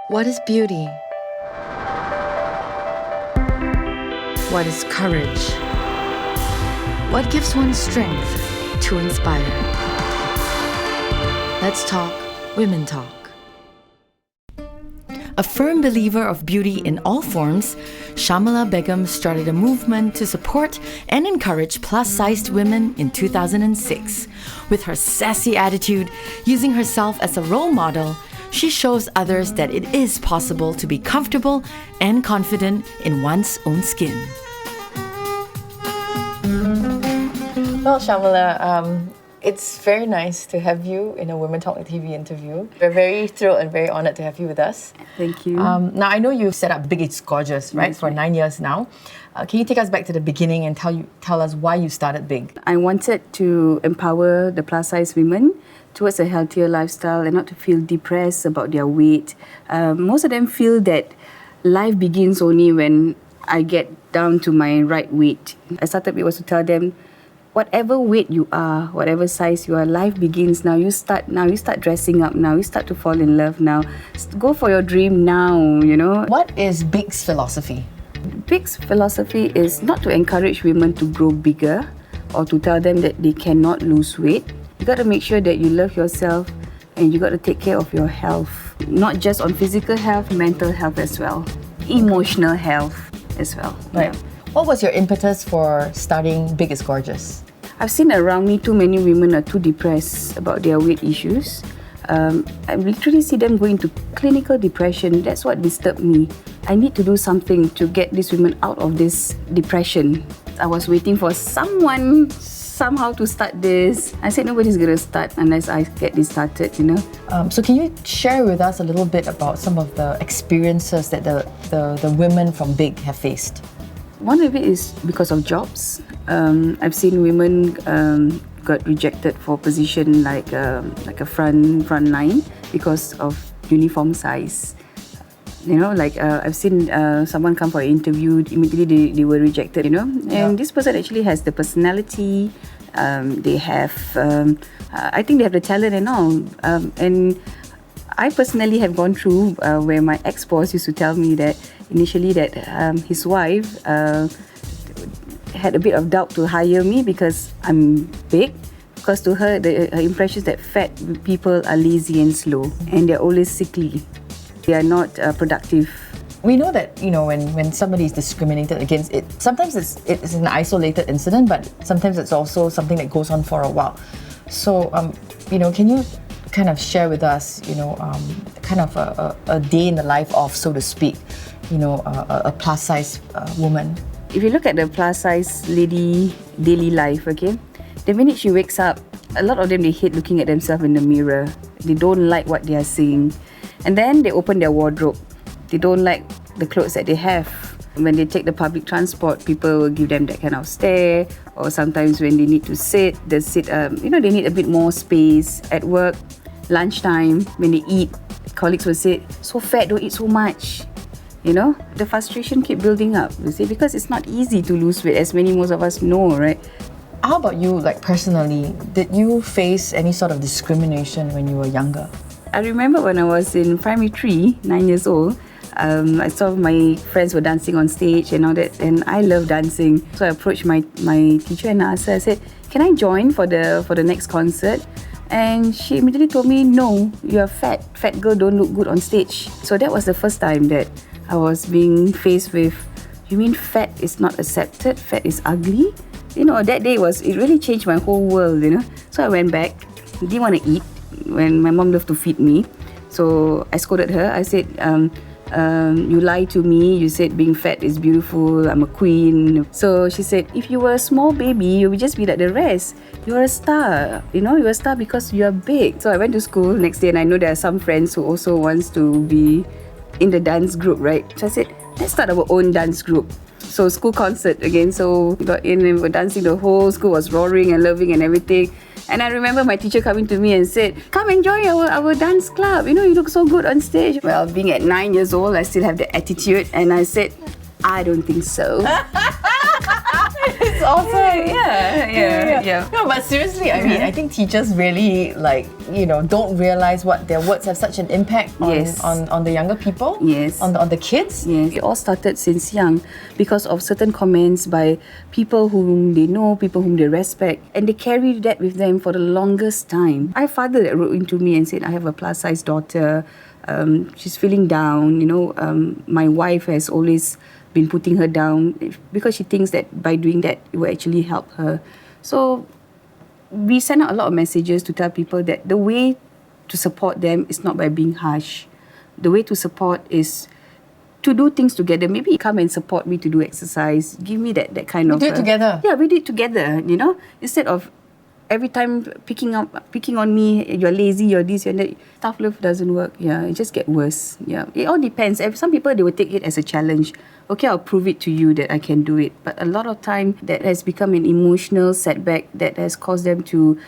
What is beauty? What is courage? What gives one strength to inspire? Let's talk Women Talk. A firm believer of beauty in all forms, Sharmilah Begum started a movement to support and encourage plus-sized women in 2006. With her sassy attitude, using herself as a role model, she shows others that it is possible to be comfortable and confident in one's own skin. Well, Sharmilah, it's very nice to have you in a WomenTalk TV interview. We're very thrilled and very honoured to have you with us. Thank you. Now, I know you've set up B.I.G, Gorgeous, right, for 9 years now. Can you take us back to the beginning and tell us why you started B.I.G? I wanted to empower the plus-size women towards a healthier lifestyle and not to feel depressed about their weight. Most of them feel that life begins only when I get down to my right weight. I started was to tell them, whatever weight you are, whatever size you are, life begins now. You start dressing up now. You start to fall in love now. Go for your dream now, you know. What is B.I.G's philosophy? B.I.G's philosophy is not to encourage women to grow bigger or to tell them that they cannot lose weight. You got to make sure that you love yourself and you got to take care of your health. Not just on physical health, mental health as well. Emotional health as well. Right. Yeah. What was your impetus for starting B.I.G Gorgeous? I've seen around me too many women are too depressed about their weight issues. I literally see them going into clinical depression. That's what disturbed me. I need to do something to get these women out of this depression. I was waiting for someone somehow to start this. I said nobody's going to start unless I get this started, you know. So can you share with us a little bit about some of the experiences that the women from B.I.G have faced? One of it is because of jobs. I've seen women got rejected for position like a front line because of uniform size. You know, like I've seen someone come for an interview, immediately they were rejected, you know. And this person actually has the personality, they have, I think they have the talent and all. And I personally have gone through where my ex-boss used to tell me that initially that his wife had a bit of doubt to hire me because I'm big. Because to her, her impression is that fat people are lazy and slow and they're always sickly. They are not productive. We know that, you know, when somebody is discriminated against, sometimes it's an isolated incident, but sometimes it's also something that goes on for a while. So, you know, can you kind of share with us, you know, kind of a day in the life of, so to speak, you know, a plus-size woman? If you look at the plus-size lady daily life, okay, the minute she wakes up, a lot of them, they hate looking at themselves in the mirror. They don't like what they are seeing. And then they open their wardrobe. They don't like the clothes that they have. When they take the public transport, people will give them that kind of stare. Or sometimes when they need to sit, you know, they need a bit more space. At work, lunchtime, when they eat, colleagues will say, so fat, don't eat so much. You know, the frustration keep building up, you see, because it's not easy to lose weight, as most of us know, right? How about you, like personally, did you face any sort of discrimination when you were younger? I remember when I was in primary 3, 9 years old, I saw my friends were dancing on stage and all that, and I love dancing. So I approached my teacher and asked her, I said, can I join for the next concert? And she immediately told me, no, you're fat. Fat girl don't look good on stage. So that was the first time that I was being faced with, you mean fat is not accepted? Fat is ugly? You know, that day it really changed my whole world, you know. So I went back, didn't want to eat when my mom loved to feed me. So I scolded her. I said, you lied to me. You said being fat is beautiful. I'm a queen. So she said, if you were a small baby, you would just be like the rest. You're a star. You know, you're a star because you're big. So I went to school next day and I know there are some friends who also wants to be in the dance group, right? So I said, let's start our own dance group. So school concert again. So we got in and we were dancing. The whole school was roaring and loving and everything. And I remember my teacher coming to me and said, come and join our dance club. You know, you look so good on stage. Well, being at 9 years old, I still have the attitude. And I said, I don't think so. That's awesome. Yeah. No, but seriously, I mean, I think teachers really don't realize what their words have such an impact on the younger people. Yes. On the kids. Yes. It all started since young because of certain comments by people whom they know, people whom they respect, and they carry that with them for the longest time. I have a father that wrote into me and said, I have a plus-size daughter. She's feeling down. My wife has always been putting her down because she thinks that by doing that it will actually help her. So we send out a lot of messages to tell people that the way to support them is not by being harsh. The way to support is to do things together. Maybe come and support me to do exercise. Give me that kind of... We do it together. Yeah, we do it together, Instead of every time picking on me, you're lazy, you're this, you're that. Tough love doesn't work. Yeah, it just gets worse. Yeah, it all depends. Some people, they will take it as a challenge. Okay, I'll prove it to you that I can do it. But a lot of time, that has become an emotional setback that has caused them to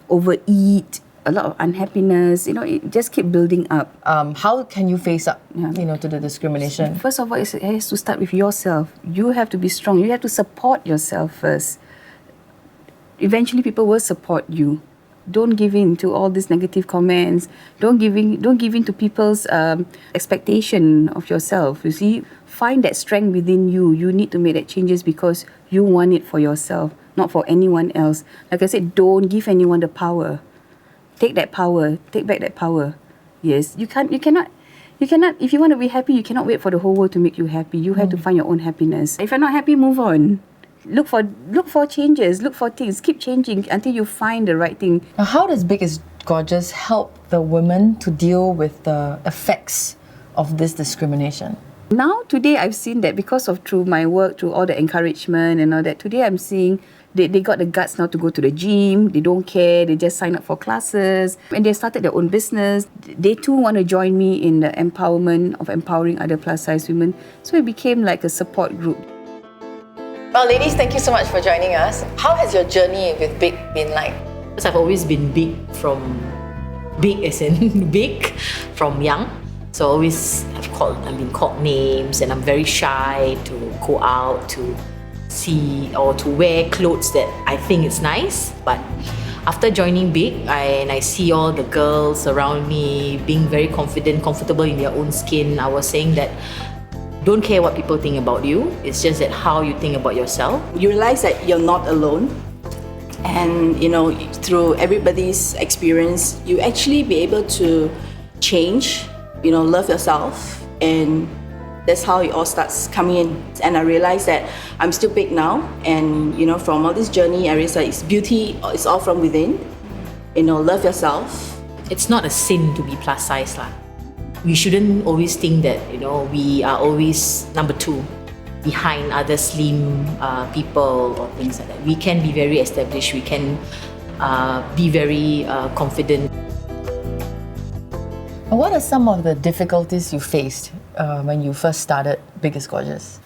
overeat, a lot of unhappiness. It just keep building up. How can you face up, to the discrimination? First of all, it has to start with yourself. You have to be strong. You have to support yourself first. Eventually, people will support you. Don't give in to all these negative comments. Don't give in to people's expectation of yourself. You see, find that strength within you. You need to make that changes because you want it for yourself, not for anyone else. Like I said, don't give anyone the power. Take that power. Take back that power. Yes, you cannot. If you want to be happy, you cannot wait for the whole world to make you happy. You have to find your own happiness. If you're not happy, move on. Look for changes. Look for things. Keep changing until you find the right thing. Now, how does Big is Gorgeous help the women to deal with the effects of this discrimination? Now, today, I've seen that because of through my work, through all the encouragement and all that. Today, I'm seeing they got the guts now to go to the gym. They don't care. They just sign up for classes. And they started their own business. They too want to join me in the empowerment of empowering other plus-size women. So it became like a support group. Well, ladies, thank you so much for joining us. How has your journey with Big been like? Because I've always been big as in big from young. So always I've been called names, and I'm very shy to go out to see or to wear clothes that I think is nice. But after joining Big, I see all the girls around me being very confident, comfortable in their own skin. I was saying that don't care what people think about you. It's just that how you think about yourself. You realize that you're not alone. And, through everybody's experience, you actually be able to change, love yourself. And that's how it all starts coming in. And I realized that I'm still big now. And, from all this journey, I realized beauty is all from within. Love yourself. It's not a sin to be plus size lah. We shouldn't always think that, we are always number two behind other slim people or things like that. We can be very established. We can be very confident. What are some of the difficulties you faced when you first started Big is Gorgeous?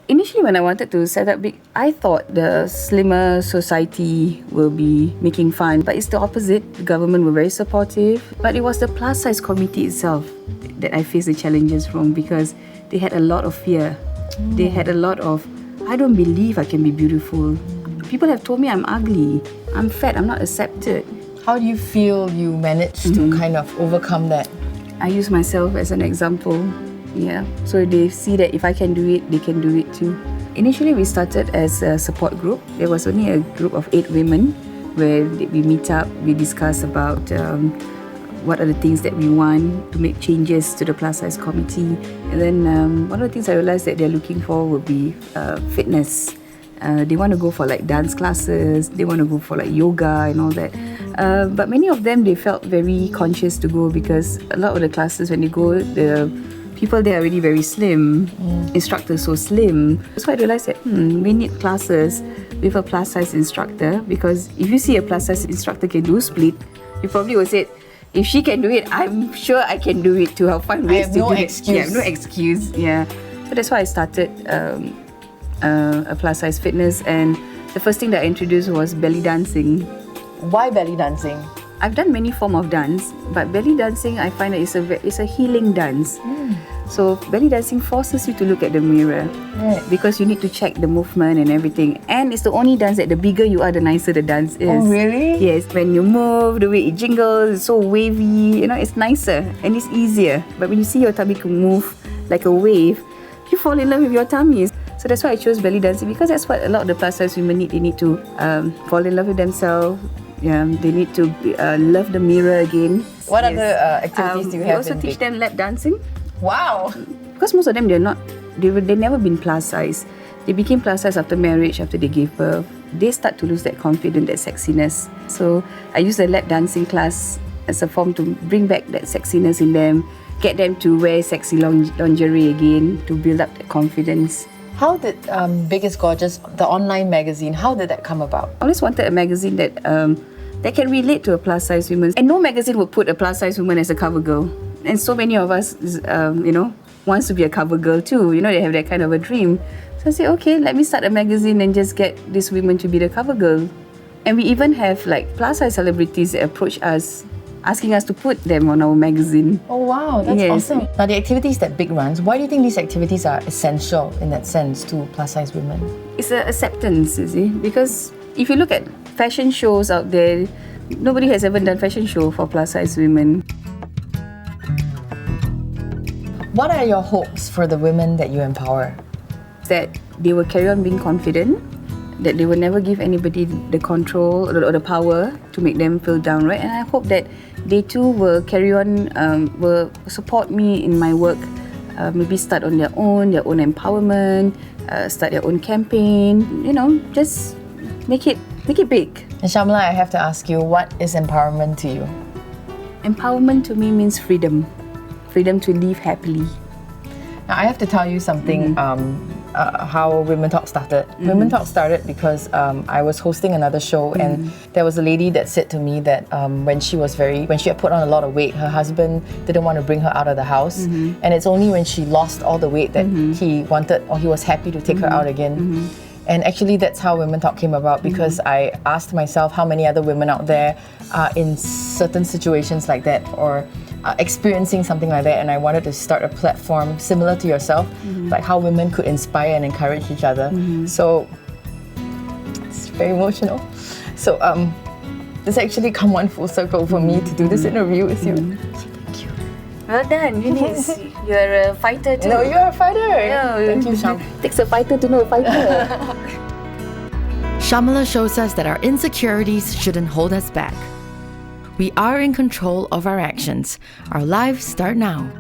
Initially, when I wanted to set up Big, I thought the slimmer society will be making fun. But it's the opposite. The government were very supportive. But it was the plus-size committee itself that I faced the challenges from because they had a lot of fear. They had a lot of, I don't believe I can be beautiful. People have told me I'm ugly. I'm fat. I'm not accepted. How do you feel you managed to kind of overcome that? I use myself as an example. Yeah, so they see that if I can do it, they can do it too. Initially, we started as a support group. There was only a group of 8 women where we meet up, we discuss about what are the things that we want to make changes to the plus-size committee. And then one of the things I realized that they're looking for would be fitness. They want to go for like dance classes, they want to go for like yoga and all that. But many of them, they felt very conscious to go because a lot of the classes, when they go, the people there are already very slim, instructors so slim. So I realized that we need classes with a plus-size instructor because if you see a plus-size instructor can do split, you probably will say, if she can do it, I'm sure I can do it too. I'll find ways to do it. Yeah, I have no excuse. Yeah. So that's why I started a plus-size fitness, and the first thing that I introduced was belly dancing. Why belly dancing? I've done many forms of dance, but belly dancing I find that it's a healing dance. So belly dancing forces you to look at the mirror, Right. because you need to check the movement and everything. And it's the only dance that the bigger you are, the nicer the dance is. Oh, really? Yes, when you move, the way it jingles, it's so wavy, it's nicer and it's easier. But when you see your tummy move like a wave, you fall in love with your tummies. So that's why I chose belly dancing, because that's what a lot of the plus size women need. They need to fall in love with themselves. Yeah, they need to love the mirror again. What other activities do you We have also in teach Big? them lap dancing, Wow. because most of them they never been plus size. They became plus size after marriage, after they gave birth. They start to lose that confidence, that sexiness. So I use the lap dancing class as a form to bring back that sexiness in them, get them to wear sexy lingerie again, to build up that confidence. How did Big is Gorgeous, the online magazine, how did that come about? I always wanted a magazine that can relate to a plus size woman, and no magazine would put a plus size woman as a cover girl. And so many of us, wants to be a cover girl too. They have that kind of a dream. So I said, okay, let me start a magazine and just get these women to be the cover girl. And we even have like plus size celebrities that approach us, asking us to put them on our magazine. Oh wow, that's Yes. awesome. Now the activities that Big runs, why do you think these activities are essential in that sense to plus size women? It's an acceptance, you see, because if you look at fashion shows out there, nobody has ever done fashion show for plus size women. What are your hopes for the women that you empower? That they will carry on being confident, that they will never give anybody the control or the power to make them feel down, right? And I hope that they too will carry on, will support me in my work, maybe start on their own empowerment, start their own campaign, just make it big. And Sharmilah, I have to ask you, what is empowerment to you? Empowerment to me means freedom to live happily. Now, I have to tell you something, how WomenTalk started. WomenTalk started because I was hosting another show, and there was a lady that said to me that when she had put on a lot of weight, her husband didn't want to bring her out of the house, and it's only when she lost all the weight that he wanted, or he was happy to take her out again. And actually that's how WomenTalk came about, because I asked myself how many other women out there are in certain situations like that, or experiencing something like that, and I wanted to start a platform similar to yourself, like how women could inspire and encourage each other. So it's very emotional. So this actually come one full circle for me to do this interview with you. Thank you. Well done, Eunice. You're a fighter too. No, you're a fighter. Yeah, Thank you, Sham. Takes a fighter to know a fighter. Sharmilah shows us that our insecurities shouldn't hold us back. We are in control of our actions. Our lives start now.